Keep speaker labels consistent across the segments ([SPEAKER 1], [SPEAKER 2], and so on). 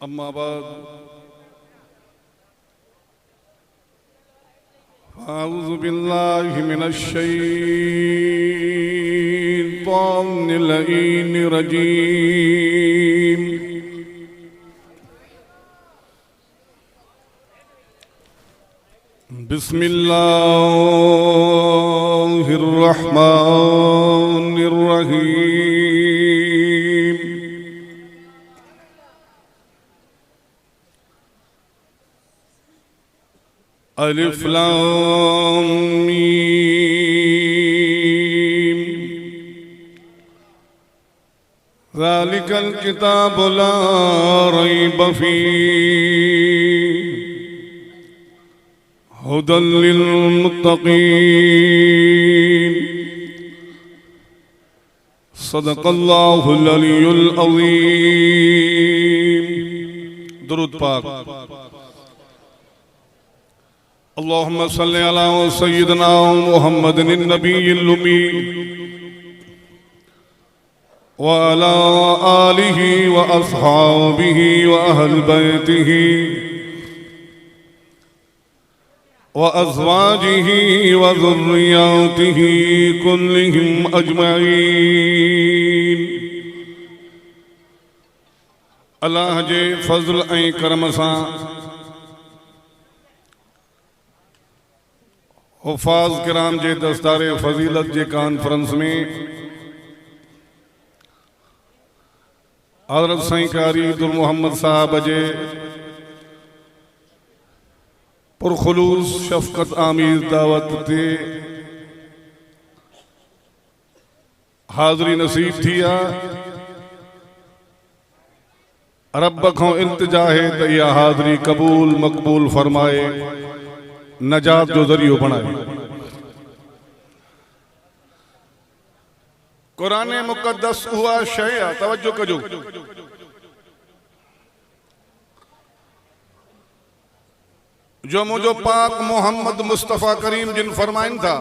[SPEAKER 1] अम्मा बाद अऊज़ु बिल्लाहि मिनश शैतानिर रजीम। बिस्मिल्लाहिर रहमानिर रहीम। अलिफ लाम मीम। ज़ालिकल किताबु ला रैब फीह हुदल लिल मुत्तक़ीन। सदक़ल्लाहुल अलियुल अज़ीम। दुरूद पाक। अल्लाहुम्मा सल्लि अला सय्यिदिना मुहम्मदिन नबिय्यिल उम्मी व अला आलिहि व अस्हाबिहि व अहल बैतिहि व अज़वाजिहि व ज़ुर्रिय्यातिहि कुल्लिहिम अजमईन। अल्लाह जे फज़ल ऐं करम सां हुफ़ाज़ किराम जे दस्तारे फ़ज़ीलत जे कॉन्फ्रेंस में हज़रत साईं कारी अब्दुल मोहम्मद साहब जे पुरखुलूस शफ़क़त आमीज़ दावत ते हाज़री नसीब थी आहे। रब खां इल्तिजा है त इहा हाज़री क़बूल मक़बूल फरमाए, नजात जो ज़रियो बनाए। कुरान मुक़द्दस उहा शइ आहे, तवज्जो कजो, जो मुझो पाक मोहम्मद मुस्तफ़ा करीम जिन फरमाइन था,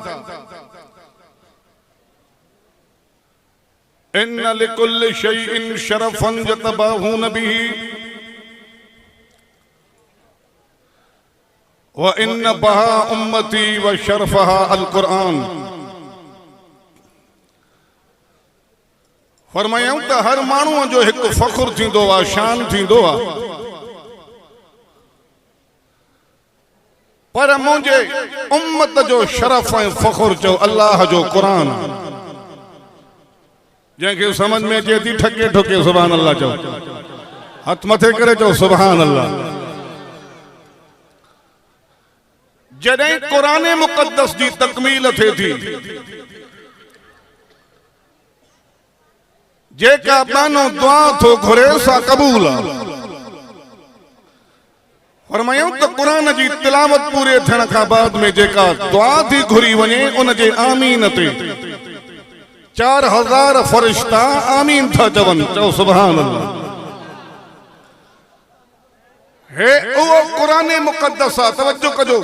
[SPEAKER 1] इन्ना लिकुल्लि शैइन शरफ़न यतबाहून बिही व इन्न बहा उम्मती व शरफ़हा अल कुरान। फरमायूं त हर माण्हूअ जो हिकु फ़ख़ुर थींदो आहे, शान थींदो आहे, पर मुंहिंजे उम्मत जो शरफ़ ऐं फ़ख़ुर चओ अल्लाह जो क़ुरान। जंहिंखे समझ में अचे थी ठके ठोके सुभान अल्लाह चओ, हथ मथे करे चओ सुभान अल्लाह। जॾहिं क़ुरान मुक़द्दस जी तकमील थिए थी, जेका बानो दुआ थो घुरे सा क़बूल आहे। फरमायूं त क़ुरान जी तिलावत पूरे थियण खां बाद में जेका दुआ थी घुरी वञे, उन जे आमीन ते 4000 फ़रिश्ता आमीन था चवनि, चओ सुभान अल्लाह। हे उहो क़ुरान मुक़द्दस आहे, तवज्जो कजो,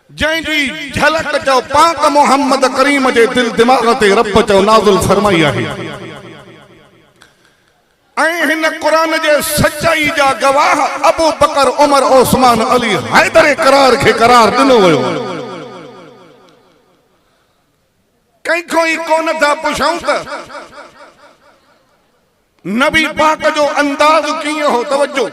[SPEAKER 1] जंहिंजी झलक चओ पाक मोहम्मद करीम जे दिल दिमाग़ ते रब चओ नाज़िल फरमाई आहे। ऐं हिन क़ुरान जे सचाई जा गवाह अबू बकर, उमर, उस्मान, अली, हैदर करार खे करार ॾिनो वियो। कंहिंखों ई कोन था पुछूं त नबी पाक जो अंदाज़ कीअं हो। तवज्जो,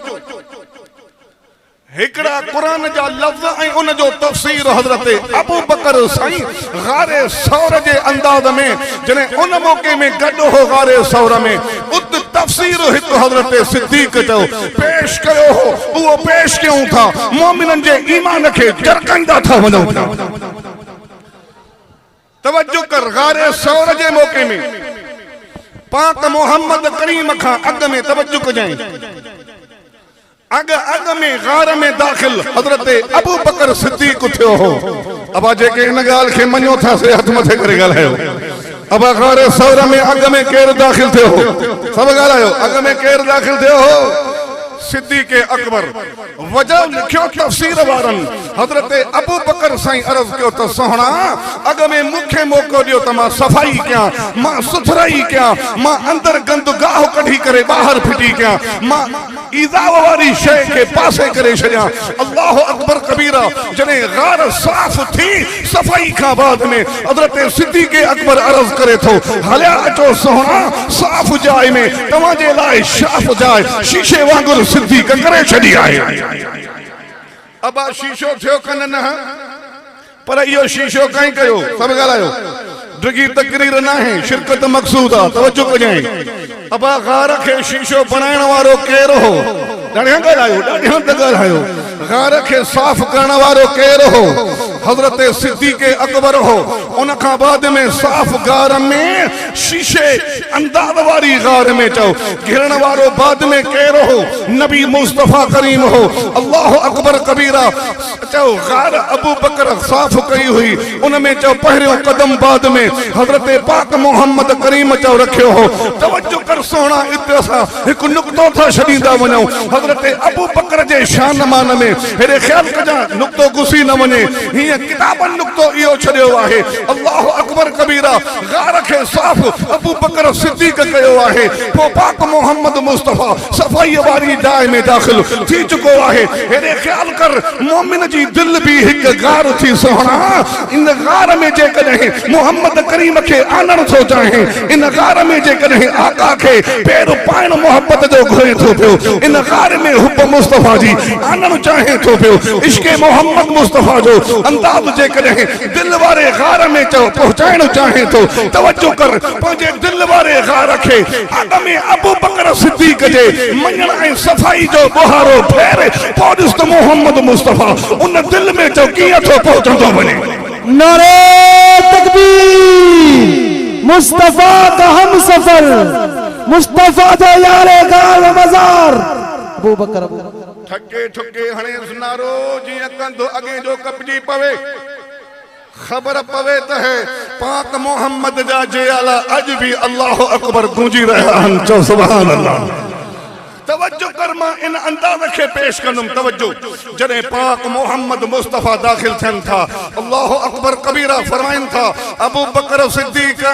[SPEAKER 1] हिकड़ा कुरान जा लफ्ज़ ऐं उन जो तफ़सीर हज़रत अबू बकर साईं गारे सौर जे अंदाज़ में, जॾहिं उन मौक़े में गॾु हो गारे सौर में, उत तफ़सीर हिकु हज़रत सिद्दीक़ चओ पेश कयो हो, उहो पेश कयूं था। मोमिननि जे ईमान खे जरकंदा था वञूं था। तवज्जो कर, गारे सौर जे मौक़े में पाक मोहम्मद करीम खां अॻ में, तवज्जो कजांइ, अग में गार में दाखिल हज़रत अबू बकर सिद्दीक़ थियो हो। अब जेके इन ॻाल्हि खे मञो था से हथ मथे करे ॻाल्हायो। अब गारे सौर में अग में केरु दाखिल थियो हो? सभु ॻाल्हायो। अग में केरु दाखिल थियो हो? सिद्दीक़ अकबर वजह लिखियो तफसीर वारन हजरत अबू बकर साईं अर्ज कयो त सोहणा अग में मूंखे मौको दियो त मां सफ़ाई कयां, मां सुथराई कयां, मां अंदर गंदगाह कढी करे ॿाहिरि फिटी कयां, मां ईज़ाव वारी शइ खे पासे करे छॾियां। अल्लाह अकबर कबीरा जॾहिं गार साफ़ थी सफ़ाई खां बाद में हजरत सिद्दीक़ अकबर अर्ज करे थो हलिया अचो सोहणा साफ़ जाइ में तव्हांजे लाइ साफ़ जाइ शीशे वांगुरु सिद्दीक़ करे छॾी आहे। अबा शीशो थियो कन न पर इहो शीशो काई कयो सभु ॻाल्हायो डिगी तकरीर न आहे शिरकत मक़सूद आहे तवज्जो कजांइ। अबा गार खे शीशो बनाइण वारो केरु हो ॾाढियां त ॻाल्हायो गार खे साफ़ करण वारो केरु हो हजरत सिद्दीक़ अकबर हो। उन खां बाद में साफ़ गार में शीशे अंदाज़ वारी गार में चओ घिरण वारो बाद में केरु हो नबी मुस्तफ़ा करीम हो। अल्लाह अकबर कबीरा चओ गार अबू बकर साफ़ कई हुई उन में चओ पहिरियों कदम बाद में हजरत पाक मोहम्मद करीम चओ रखियो हो। तवज्जो कर सोहणा इते असां हिकु नुक्तो था छॾींदा वञूं हजरत अबू बकर जे शान मान में हेॾे ख़्याल कजां नुक्तो घुसी न वञे हीअं किताबनि नुक्तो इहो छॾियो आहे। अल्लाह अकबर कबीरा गार खे साफ़ अबू बकर सिद्दीक़ कयो आहे। पोइ पाक मोहम्मद मुस्तफ़ा सफ़ाई वारी जाइ में दाख़िल थी चुको आहे। हेॾे ख़्याल कर मोमिन जी दिलि बि हिकु गार थी सोहणा इन गार में जेकॾहिं मोहम्मद करीम खे आनण थो चाहे इन गार में जेकॾहिं आका खे पेर पाइण मोहब्बत जो घुरे थो पियो इन गार में हुब मुस्तफ़ा जी आनण चाहे थो पियो इश्क़े मोहम्मद मुस्तफ़ा जो अंदाज़ जेकॾहिं दिल वारे गार में चओ पहुचाइण चाहे थो। तवज्जो कर पंहिंजे दिल वारे गार खे अॻ में अबू बकर सिद्दीक़ जे मञण ऐं सफ़ाई जो बुहारो फेरे पोइ ॾिस त मोहम्मद मुस्तफ़ा उन दिल में चओ कीअं थो पहुचंदो वञे।
[SPEAKER 2] नारे तकबीर मुस्तफ़ा का हम सफर मुस्तफ़ा जो यारे गाल मज़ार अबू बकर
[SPEAKER 1] ठके ठके हणे नारो जीअं कंधो अॻे जो कपजी पवे खबर पवे त है पाक मोहम्मद जा जे आला अज भी अल्लाह अकबर गूंजी रहा आहिनि। चओ सुभान अल्लाह। तवज्जो कर मां इन अंदाज़ खे पेश कंदुमि। तवज्जो जॾहिं पाक मोहम्मद मुस्तफ़ा दाख़िल थियनि था अल्लाह अकबर कबीरा फरमाइनि था अबू बकर सिद्दीक़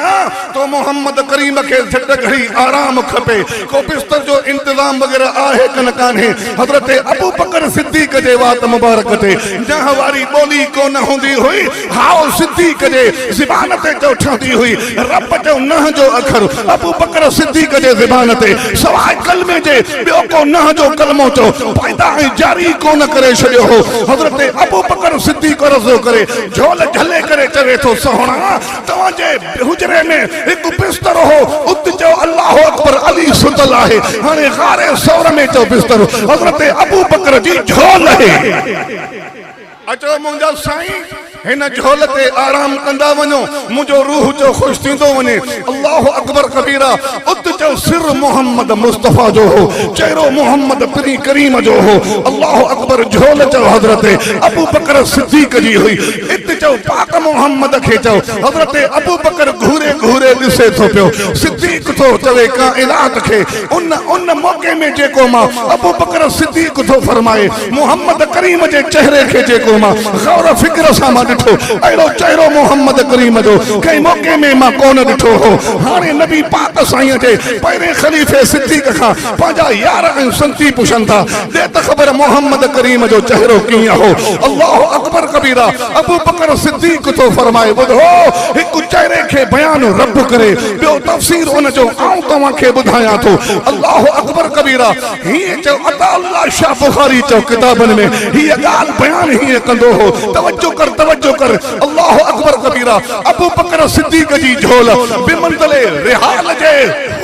[SPEAKER 1] तो मोहम्मद करीम खे झट घड़ी आराम खपे को बिस्तर जो इंतज़ाम वग़ैरह आहे कन कान्हे। हज़रत अबू बकर सिद्दीक़ जे वात मुबारक ते जंहिं वारी ॿोली कोन हूंदी हुई हाओ सिद्दीक़ जे ज़बान ते चो ठहंदी हुई रब जो नह जो अखर अबू बकर सिद्दीक़ जे ज़बान ते सवाइ कलमे जे ॿियो को नह जो कलमो चो पैदा ऐं जारी कोन करे छॾियो हो। हज़रत अबू बकर सिद्दीक़ रज़ो करे झोल झले करे चवे थो सोहणा तव्हांजे हुजरे में हिकु बिस्तर हो उत चओ अल्लाह अकबर अली सुतल आहे हाणे गारे सौर में चओ बिस्तर हज़रत अबू बकर जी झोल आहे। अचो मुंहिंजा साईं हिन झोल ते आराम कंदा वञो मुंहिंजो रूह जो ख़ुशि थींदो वञे। अल्लाह अकबर कबीरा उत चओ सिर मोहम्मद मुस्तफ़ा जो हो चेहरो मोहम्मद परी करीम जो हो। अल्लाह अकबर झोल चओ हज़रत अबू बकर सिद्दीक़ जी हुई इत चओ पाक मोहम्मद खे चओ हज़रत अबू बकर घूरे घूरे ॾिसे थो पियो सिद्दीक़ थो चवे काइनात खे उन मौक़े में जेको मां अबू बकर सिद्दीक़ थो फरमाए मोहम्मद करीम जे चेहरे खे जेको मां गौर फिक्र सां मां ॾिठो अहिड़ो चेहरो मोहम्मद करीम जो कंहिं मौक़े में मां कोन ॾिठो हो। हाणे नबी पाक साईं जे पहिरें ख़लीफ़े सिद्दीक़ खां पंहिंजा यार ऐं संती पुछनि था ॾे त ख़बर मोहम्मद करीम जो चेहरो कीअं हो। अल्लाह अकबर कबीरा अबू बकर सिद्दीक़ थो फरमाए ॿुधो हिकु चेहरे खे बयानु रब करे ॿियो तफ़सीर उन जो आऊं तव्हांखे ॿुधायां थो। अल्लाह अकबर कबीरा हीअं चओ अता अल्लाह शाह बुखारी चओ किताबनि में हीअ ॻाल्हि बयानु हीअं कंदो हो। तवज्जो कर अल्लाह अकबर कबीरा अबू बकर सिद्दीक़ जी झोल बिमंज़िले रिहाल जे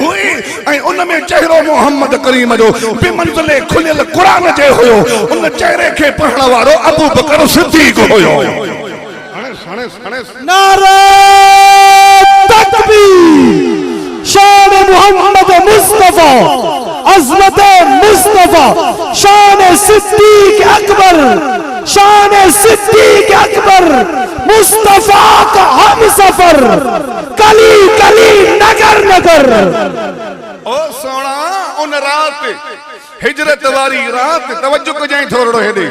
[SPEAKER 1] हुई ऐं उन में चेहरो मोहम्मद करीम जो बिमंज़िले खुलियल क़ुरान जे हुयो उन चेहरे खे पढ़ण वारो अबू बकर सिद्दीक़ हुयो।
[SPEAKER 2] नारे तकबीर शान मोहम्मद मुस्तफ़ा अज़मत मुस्तफ़ा शान सिद्दीक़ अकबर शान सिद्दीक़ अकबर मुस्तफ़ा का हम सफर कली कली नगर नगर।
[SPEAKER 1] ओ सोना उन रात हिजरत वारी रात तवज्जो कजाई थोड़ो हेडे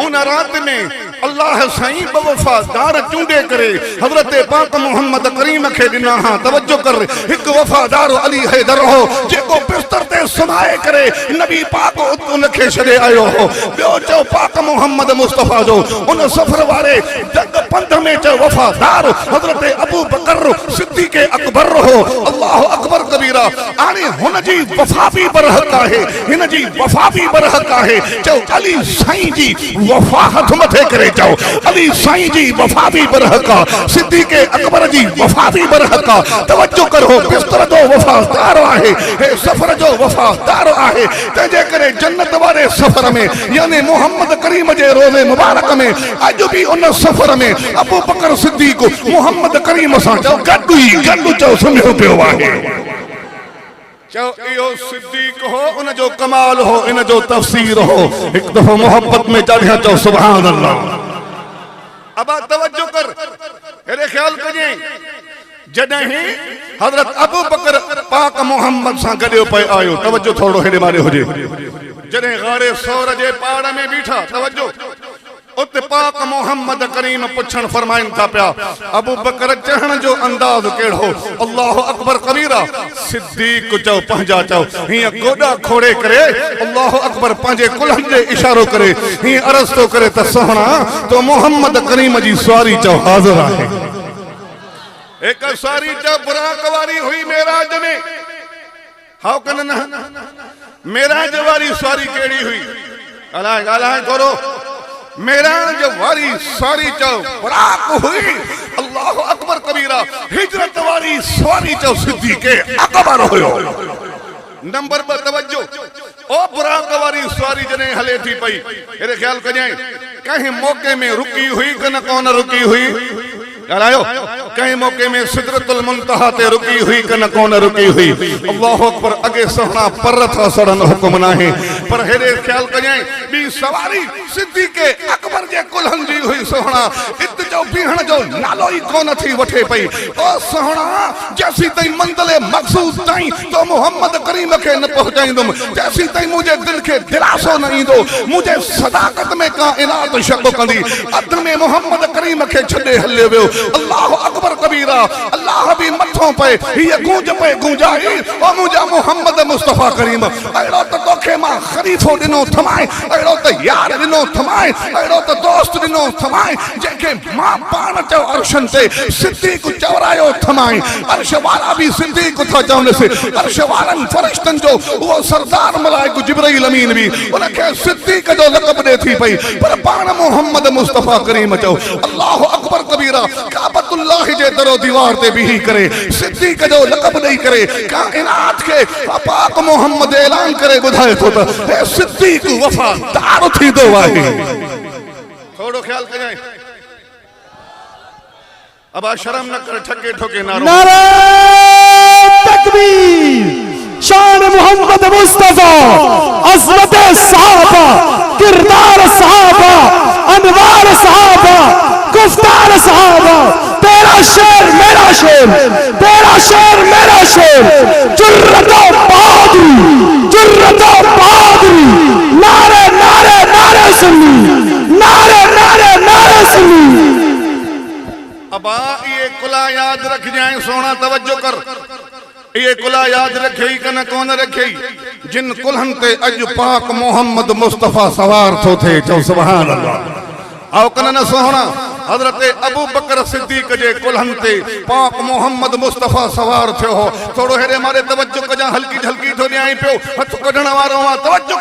[SPEAKER 1] उन रात में अल्लाह साईं वफादार चूंडे करे हजरत पाक मोहम्मद करीम खे दिना हां तवज्जो कर एक वफादार अली हैदर हो जेको बिस्तर ते सुनाए करे नबी पाक उन खे छड़े आयो हो बियो चो पाक मोहम्मद मुस्तफा जो उन सफर वाले जग पंध में चो वफादार हजरत अबू बकर सिद्दीक अकबर हो अल्लाह अकबर कबीरा आने हुन जी वफा भी बरहक है हिन जी वफा भी बरहक है चो अली साईं जी वफा हथ मथे करे चो अली साईं जी वफा भी बरहक सिद्दीक अकबर जी वफा भी बरहक तवज्जो करो बिस्तर जो वफादार है हे सफर जो वफादार है तजे करे जन्नत वाले सफर में यानी मोहम्मद करीम जे रोज़े मुबारक में अज भी उन सफर में अबू बकर सिद्दीक मोहम्मद करीम सा चो गड्डू चो सुम्हियो पियो आहे चो इहो सिद्दीक हो उन जो कमाल हो इन जो तफसीर हो एक दफो मोहब्बत में चढ़िया चो सुभान अल्लाह अब तवज्जो कर मेरे ख्याल कजे जडहीं हजरत अबू बकर पाक मोहम्मद सा गडियो पे आयो तवज्जो थोड़ो हेडे मारे होजे जडे गारे सौर जे पहाड़ में बीठा तवज्जो उत पाक मोहम्मद करीम पुछण फरमाइन था पिया अबू बकर चढ़न जो अंदाज केड़ो अल्लाह अकबर कबीरा सिद्दीक चो पंजा चो हिय गोडा खोड़े करे अल्लाह अकबर पंजे कुल्हन जे इशारो करे हिय अर्ज तो करे त सोहणा तो मोहम्मद करीम जी सवारी चो हाजिर आहे एक सवारी चो बुराक वारी हुई मेराज में हाउ कन न मेराज वारी सवारी केड़ी हुई गालाए करो मेराज वारी सवारी चो बुराक हुई अल्लाह अकबर कबीरा हिजरत वारी सवारी चो सिद्दीक अकबर हुयो नंबर 2 तवज्जो ओ बुराक वारी सवारी जने हले थी पई मेरे ख्याल कजाई कहीं मौके में रुकी हुई कि न कौन रुकी हुई ॻाल्हायो कहीं मौके में सिदरतुल मुंतहा ते रुकी हुई कि न कौन रुकी हुई अल्लाह अकबर अगे सोहना पर था सड़न हुक्म नाहे पर हेरे ख्याल कजाई बी सवारी सिद्दीक अकबर जे कुल्हन जी हुई सोहना इत जो बीहण जो नालो ही कोन थी वठे पई ओ सोहना जैसी तई मंजिल मकसूद ताई तो मोहम्मद करीम के न पहुंचाईंदुम जैसी तई मुझे दिल के दिलासो न ईंदो मुझे सदाकत में का इनात शक कंदी अद में मोहम्मद करीम के छडे हले वियो अल्लाह अकबर कबीरा अल्लाह भी मथों पे ये गूंज पे गूंजाई ओ मुझा मोहम्मद मुस्तफा करीम अड़ो तो तोखे मां खलीफो दिनो थमाए अड़ो तो यार दिनो थमाए अड़ो तो दोस्त दिनो थमाए जेके मां पान चो अर्शन ते सिद्दीक चवरायो थमाए अर्श वाला भी सिद्दीक था चवने से अर्श वालन फरिश्तन जो वो सरदार मलाइक जिब्राइल अमीन भी उनके सिद्दीक जो लक़ब दे थी पई पर पान मोहम्मद मुस्तफा करीम चो अल्लाह अकबर कबीरा काबतुल्लाह जे दरो दीवार ते भी करे सिद्दीक जो लक़ब नहीं करे कायनात के पाक मोहम्मद ऐलान करे बुधाए तो हे सिद्दीक वफादार थी दो आहे थोड़ो ख्याल कजाए अब शर्म न कर ठके ठोके
[SPEAKER 2] नारे तकबीर शान मोहम्मद मुस्तफा अज़मत सहाबा किरदार सहाबा अनवार सहाबा गुफ्तार सहाबा तेरा शेर मेरा शेर तेरा शेर मेरा शेर जुर्रतो बहादुरी नारे नारे नारे सुन्नी नारे नारे नारे सुन्नी
[SPEAKER 1] अब ये कुला याद रख जाए सोना तवज्जो कर ये कुला याद रखे कन कौन रखे जिन कुल्हन ते अज पाक मोहम्मद मुस्तफा सवार थो थे चो सुभान अल्लाह आओ कन न सोहना हजरत अबू बकर सिद्दीक जे कुल्हन ते पाक मोहम्मद मुस्तफा सवार थियो हो थोड़ो हेरे मारे तवज्जो कजा हल्की झलकी थो न्याय पियो हथ कढण वारो वा तवज्जो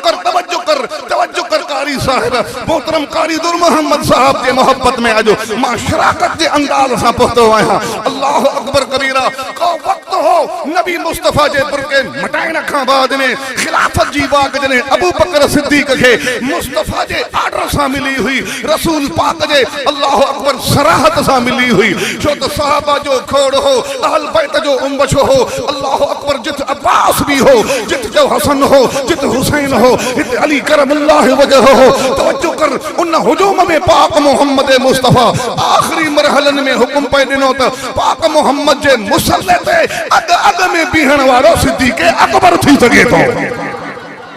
[SPEAKER 1] कर कारी साहिब मोहतरम कारी दुर मोहम्मद साहब जे मोहब्बत में अजो मां शराकत जे अंदाज सा पहुतो आया अल्लाह अकबर कबीरा को वक्त हो नबी मुस्तफा जे बुरके मटाइण खां बाद में खिलाफत जी बाग जने अबू बकर सिद्दीक के मुस्तफा जे आर्डर सा मिली हुई रसूल पाक जे अल्लाह अकबर सराहत सा मिली हुई जो तो सहाबा जो खोड़ हो अहल बैत जो उम्मत हो अल्लाह अकबर जित अब्बास भी हो जित जो हसन हो जित हुसैन हो जित अली करमल्लाह वजह हो तवज्जो कर उन हुजूम में पाक मोहम्मद मुस्तफा आखिरी मरहलन में हुक्म पे दिनो त पाक मोहम्मद जे मुसल्ले ते अग में बीहण वारो सिद्दीक अकबर थी सके तो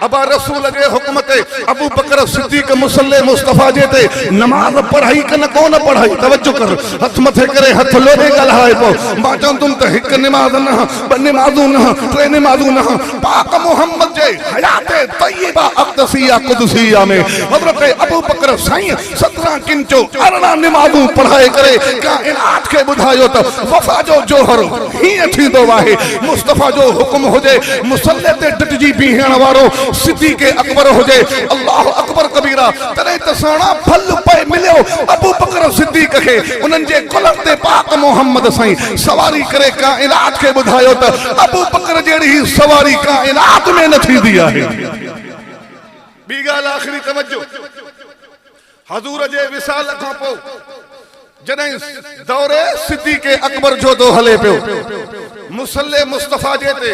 [SPEAKER 1] अबा रसूल जे हुक्म ते अबू बकर सिद्दीक मुसल्ले मुस्तफा जे ते नमाज पढ़ाई कन कोन पढ़ाई तवज्जो कर हथ मथे करे हथ लोडे गलहाए पो मां चंदुम त हिक नमाज न ब नमाजू न टे नमाजू न पाक मोहम्मद जे हयात तय्यबा अक़दसिया कुदसिया में हजरत अबू बकर साईं 17 किंचो 18 नमाजू पढ़ाए करे कायनात के बुधायो त वफा जो जोहर ही थींदो आहे मुस्तफा जो हुक्म होजे मुसल्ले ते डटजी बीहण वारो सिद्दीक अकबर होजे अल्लाह अकबर कबीरा तने तसाणा फल पे मिलियो अबू बकर सिद्दीक के उनन जे कुलम ते पाक मोहम्मद साईं सवारी करे कायनात के बुधायो त अबू बकर जेड़ी सवारी कायनात में न थींदी आहे बी गाल आखिरी तवज्जो हजूर जे विसाल खां पो जने दौरे सिद्दीक अकबर जो दो हले पियो मुसल्ले मुस्तफा जे ते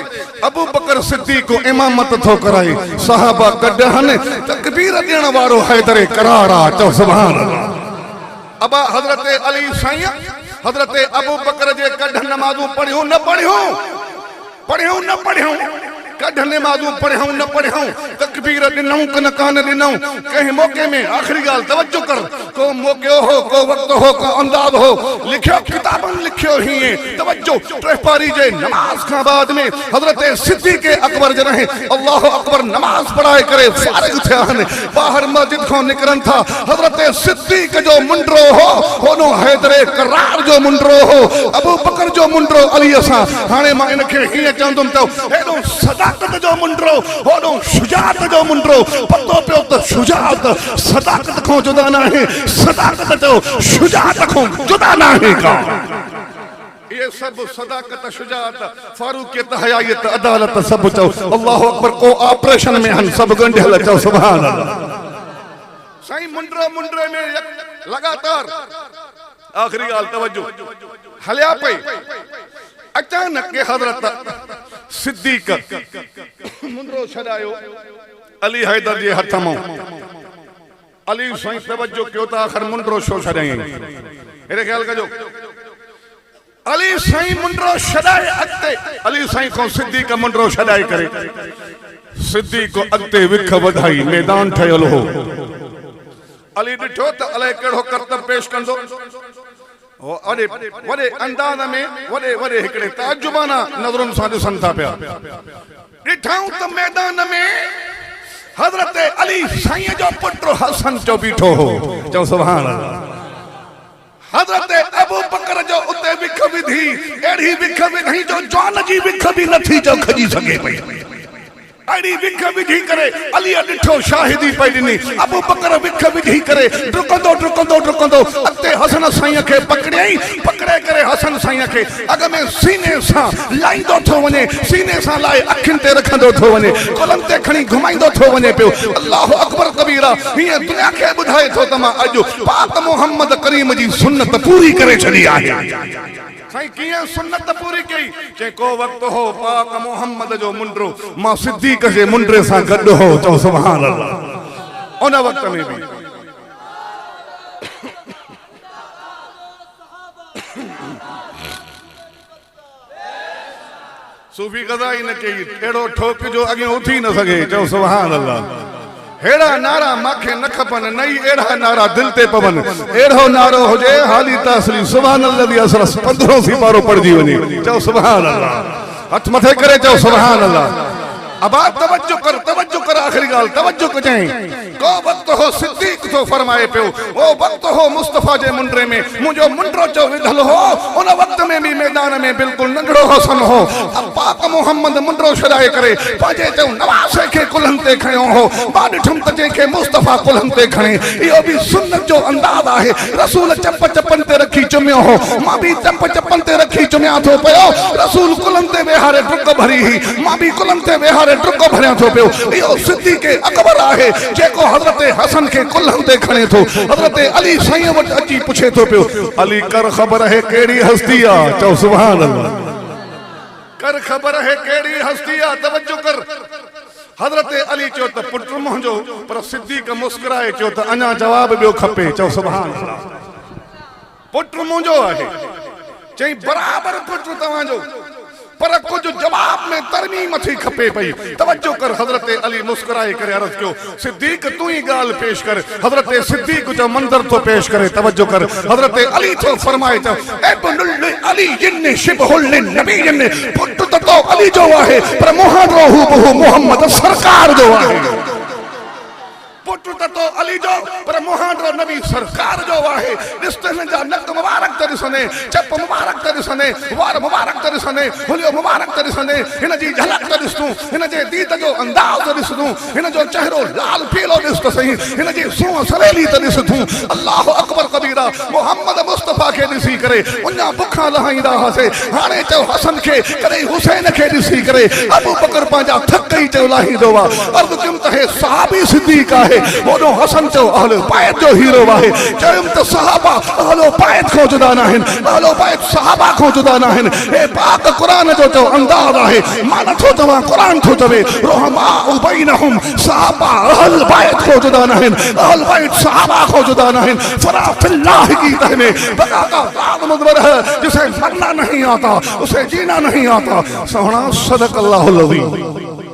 [SPEAKER 1] अबू बकर सिद्दीक को इमामत थो कराई सहाबा गडहन तकबीर ॾियण वारो हैदर करार आ तो सुभान अल्लाह अबा हजरत अली साईं हजरत अबू बकर जे कढ नमाजू पढ़ियो न पढ़ियो कढ नमाजू पढ़ियो न पढ़ियो तकबीर ॾिनऊं कन कान ॾिनऊं कहीं मौके में आखिरी गाल तवज्जो कर को मौके हो को वक्त हो को अंदाज हो लिखियो किताबन लिखियो ही तवज्जो ट्रेपारी जे नमाज का बाद में हजरत सिद्दीक अकबर जे रहे अल्लाह अकबर नमाज पढ़ाए करे फारिग थिया हन बाहर मस्जिद को निकरन था हजरत सिद्दीक जो मुंडरो हो होनो हैदर करार जो मुंडरो हो अबू बकर जो मुंडरो अली असा हाने मां इनके ही चंदुम तो एडो सदाकत जो मुंडरो होनो शुजात जो मुंडरो पतो पियो तो शुजात सदाकत को जुदा ना है सदाकत जो शुजात को जुदा ना है का ये सब सदाकत शुजात फारूकियत हयायत अदालत सब चो अल्लाह अकबर को ऑपरेशन में हम सब गंढल चो सुभान अल्लाह साईं मुंडरे में लगातार आखिरी गाल तवज्जो हलिया पे अचानक के हजरत सिद्दीक मुंडरो छडायो अली हैदर जे हथ में अली साईं तवज्जो कयो त आखिर मुंडरो छो छडाई मेरे ख्याल कजो अली साईं मुंडरो छडाए अॻिते अली साईं को सिद्दीक मुंडरो छडाए करे सिद्दीक को अॻिते विख वधाई मैदान ठहियल हो अली ॾिठो त अलाए कहिड़ो करतब पेश कंदो वॾे अंदाज़ में वॾे हिकिड़े ताजुबाना नज़रुनि सां ॾिसनि था पिया ॾिठऊं त मैदान में हज़रत अली साईं जो पुटु हसन जो बीठो हो चओ सुभान अल्लाह हज़रत अबू बकर जो उते विख विधी अहिड़ी विख विधी जो जान जी विख भी नथी जो खजी सके पई अड़ी विख विधी करे अली ॾिठो शाहिदी पई ॾिनी अबू बकर विख विधी करे डुकंदो अते हसन साईं खे पकड़े करे हसन साईं खे अग में सीने सां लाईंदो थो वञे सीने सां लाए अखियुनि ते रखंदो थो वञे कुलनि ते खणी घुमाईंदो थो वञे पियो अल्लाह अकबर कबीरा हीअं दुनिया खे ॿुधाए थो त मां अॼु पाक मोहम्मद करीम जी सुन्नत पूरी करे छॾी आहे साईं कियां सुन्नत पूरी कई जे को वक्त हो पाक मोहम्मद जो मुंडरो मां सिद्दीक जे मुंडरे सां गॾु हो चओ सुभान अल्लाह उन वक्त में भी सूफी ग़ज़ाई न कई अहिड़ो ठोक जो अॻे उथी न सघे चओ सुभान अल्लाह हेड़ा नारा माखे न खपन नहीं एड़ा नारा दिल ते पवन एड़ो नारो होजे हाली तासली सुभान अल्लाह असरस 15 सी बारो पढ़जी वनी चओ सुभान अल्लाह हथ मथे करे चओ सुभान अल्लाह अब तवज्जो कर आखिरी गाल तवज्जो कजाई को वक्त हो सिद्दीक तो फरमाए पियो ओ वक्त हो मुस्तफा जे मुंडरे में मुजो मुंडरो चो विधल हो उन वक्त में भी मैदान में बिल्कुल नंढड़ो हसन हो अब पाक मोहम्मद मुंडरो छड़ाए करे पाजे चो नवासे के कुलन ते खयो हो बाद ठम तजे के मुस्तफा कुलन ते खणे यो भी सुन्नत जो अंदाज आहे रसूल चप्पन ते रखी चुमियो हो मां भी चप्पन ते रखी चुमिया थो पयो रसूल कुलन ते वेहारे डुक भरी मां भी कुलन ते वेहारे डुक भरिया थो पियो यो सिद्दीक अकबर आहे जेको हजरत हसन के कुल्हन ते खणे थो हजरत अली साईं वटि अची पुछे थो पियो अली कर ख़बर है केड़ी हस्ती आ चओ सुभान अल्लाह कर ख़बर है केड़ी हस्ती आ तवज्जो कर हजरत अली चो त पुट मुंहिंजो पर सिद्दीक मुस्कुराए चो त अञा जवाब ॿियो खपे चओ सुभान अल्लाह पुट मुंहिंजो आहे चई बराबर पुट तव्हांजो पर कुछ जवाब में तरमीम थी खपे पई। तवज्जो कर, हजरत अली मुस्कुराए करे अर्ज क्यों, सिद्दीक तू ही गाल पेश कर। हजरत सिद्दीक जो मंजर तो पेश करे, तवज्जो कर, हजरत अली तो फरमाए तो इब्नुल अली जिन्ने शिबहुल नबी जिन्ने पुट तो अली जो आहे पर मुहर्रहु मोहम्मद सरकार जो आहे। पुट तो अली जो पर मुहांडो नबी सरकार जो आहे। रिश्ते जा नक मुबारक तरिसने, चप मुबारक तरिसने, वार मुबारक तरिसने, हुलियो मुबारक तरिसने, हिन जी झलक तरिसू, हिन जे दीद जो अंदाज तरिसू, हिन जो चेहरो लाल पीलो दिस सही, हिन जी सूह सवेली तरिसू। अल्लाह अकबर कबीरा मोहम्मद मुस्तफा के दिसी करे उन्ना बुखा लहाईंदा हसे। हाणे चो हसन के करे हुसैन के दिसी करे अबू बकर पांजा थक ही चो लाहींदो वा। अर्ज़ कम तहे सहाबी सिद्दीक आहे, वो हसन चो अहले बैत जो हीरो आहे। चयम त सहाबा अहले बैत को जुदा न आहिन, अहले बैत सहाबा को जुदा न आहिन। ए पाक कुरान जो तो अंदाज आहे, माना थो तवा कुरान थो चवे रहमा बैनहुम, सहाबा अहले बैत को जुदा न आहिन, अहले बैत सहाबा को जुदा न आहिन। फरा फिल्लाह की तहमे बका का दाद मुदबर है, जिसे मरना नहीं आता उसे जीना नहीं आता। सोहना सदक अल्लाहुल अज़ीम।